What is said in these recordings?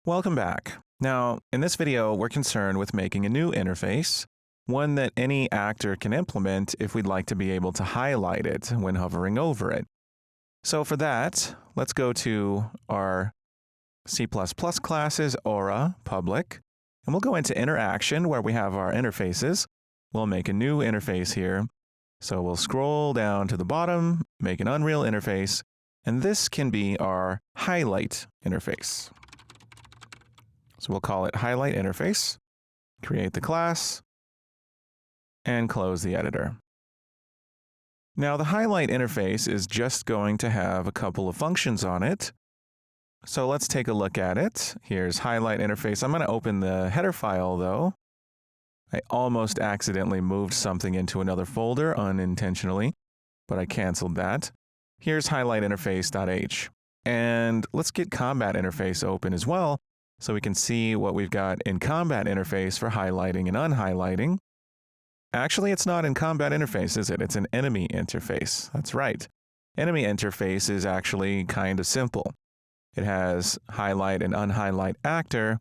Welcome back. Now, in this video, we're concerned with making a new interface, one that any actor can implement if we'd like to be able to highlight it when hovering over it. So for that, let's go to our C++ classes, Aura, public, and we'll go into interaction where we have our interfaces. We'll make a new interface here. So we'll scroll down to the bottom, make an Unreal interface, and this can be our highlight interface. So we'll call it highlight interface, create the class, and close the editor. Now the highlight interface is just going to have a couple of functions on it. So let's take a look at it. Here's highlight interface. I'm going to open the header file though. I almost accidentally moved something into another folder unintentionally, but I canceled that. Here's highlight interface.h. And let's get combat interface open as well so we can see what we've got in combat interface for highlighting and unhighlighting. Actually, it's not in combat interface, is it? It's an enemy interface. That's right. Enemy interface is actually kind of simple. It has highlight and unhighlight actor,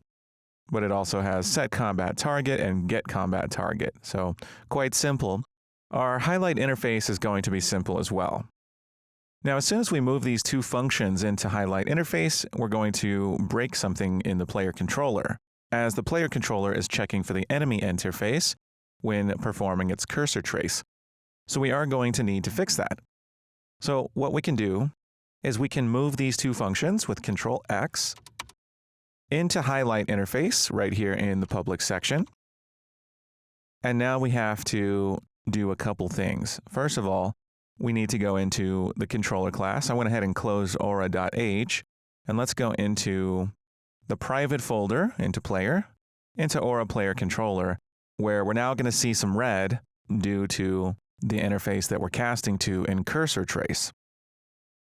but it also has set combat target and get combat target. So quite simple. Our highlight interface is going to be simple as well. Now, as soon as we move these two functions into highlight interface, we're going to break something in the player controller, as the player controller is checking for the enemy interface when performing its cursor trace. So we are going to need to fix that. So what we can do is we can move these two functions with Control X into highlight interface right here in the public section. And now we have to do a couple things. First of all, we need to go into the controller class. I went ahead and closed aura.h, and let's go into the private folder, into player, into Aura player controller, where we're now going to see some red due to the interface that we're casting to in cursor trace.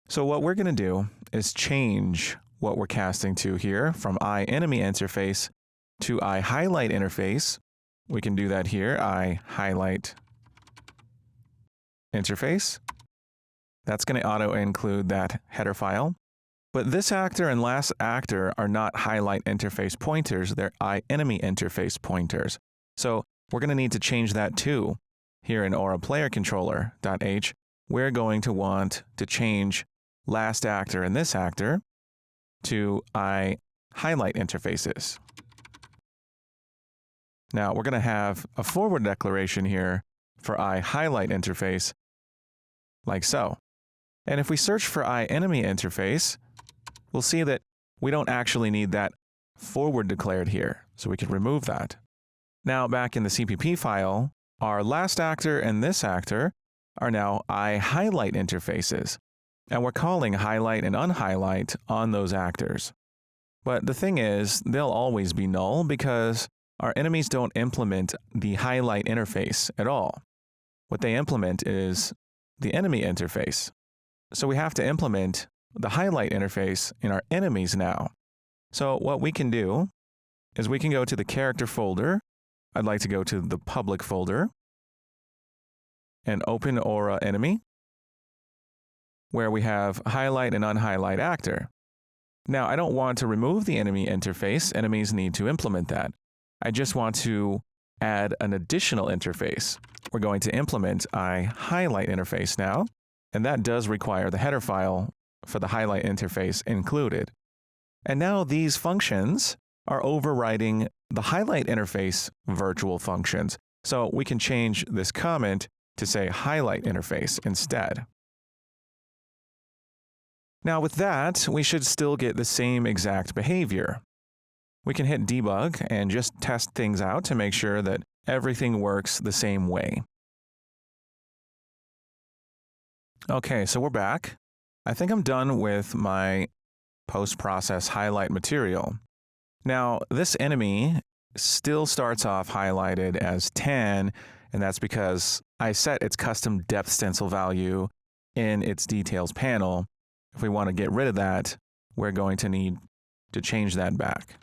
So what we're going to do is change what we're casting to here from enemy interface to highlight interface. We can do that here, highlight interface. That's going to auto-include that header file. But this actor and last actor are not highlight interface pointers, they're enemy interface pointers. So we're going to need to change that too. Here in Aura player controller.h, we're going to want to change last actor and this actor to highlight interfaces. Now we're going to have a forward declaration here for highlight interface, like so. And if we search for enemy interface, we'll see that we don't actually need that forward declared here, so we can remove that. Now back in the CPP file, our last actor and this actor are now highlight interfaces, and we're calling highlight and unhighlight on those actors. But the thing is, they'll always be null because our enemies don't implement the highlight interface at all. What they implement is the enemy interface. So we have to implement the highlight interface in our enemies now. So what we can do is we can go to the character folder. I'd like to go to the public folder and open Aura enemy, where we have highlight and unhighlight actor. Now, I don't want to remove the enemy interface. Enemies need to implement that. I just want to add an additional interface. We're going to implement highlight interface now, and that does require the header file for the highlight interface included. And now these functions are overriding the highlight interface virtual functions. So we can change this comment to say highlight interface instead. Now with that, we should still get the same exact behavior. We can hit debug and just test things out to make sure that everything works the same way. Okay, so we're back. I think I'm done with my post-process highlight material. Now, this enemy still starts off highlighted as tan, and that's because I set its custom depth stencil value in its details panel. If we want to get rid of that, we're going to need to change that back.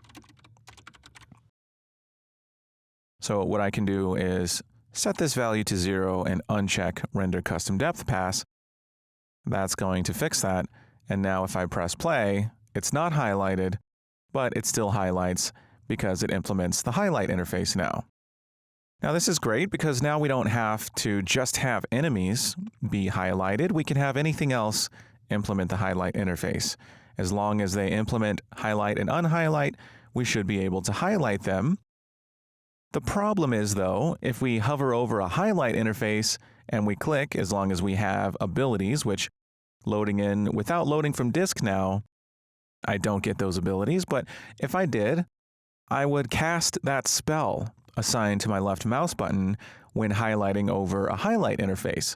So what I can do is set this value to 0 and uncheck render custom depth pass. That's going to fix that. And now if I press play, it's not highlighted, but it still highlights because it implements the highlight interface now. Now this is great because now we don't have to just have enemies be highlighted. We can have anything else implement the highlight interface. As long as they implement highlight and unhighlight, we should be able to highlight them. The problem is, though, if we hover over a highlight interface and we click, as long as we have abilities, which loading in without loading from disk now, I don't get those abilities, but if I did, I would cast that spell assigned to my left mouse button when highlighting over a highlight interface.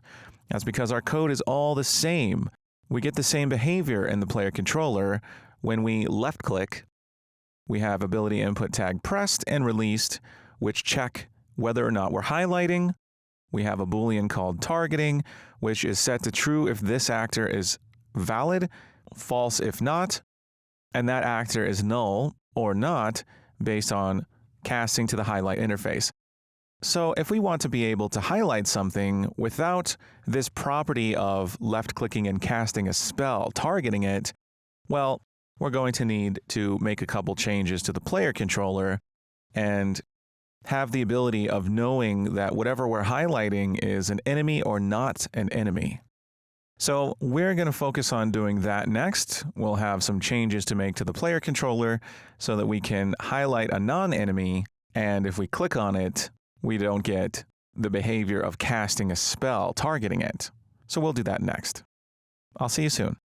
That's because our code is all the same. We get the same behavior in the player controller. When we left click, we have ability input tag pressed and released, which check whether or not we're highlighting. We have a Boolean called targeting, which is set to true if this actor is valid, false if not, and that actor is null or not based on casting to the highlight interface. So if we want to be able to highlight something without this property of left-clicking and casting a spell, targeting it, well, we're going to need to make a couple changes to the player controller and have the ability of knowing that whatever we're highlighting is an enemy or not an enemy. So we're going to focus on doing that next. We'll have some changes to make to the player controller so that we can highlight a non-enemy, and if we click on it, we don't get the behavior of casting a spell, targeting it. So we'll do that next. I'll see you soon.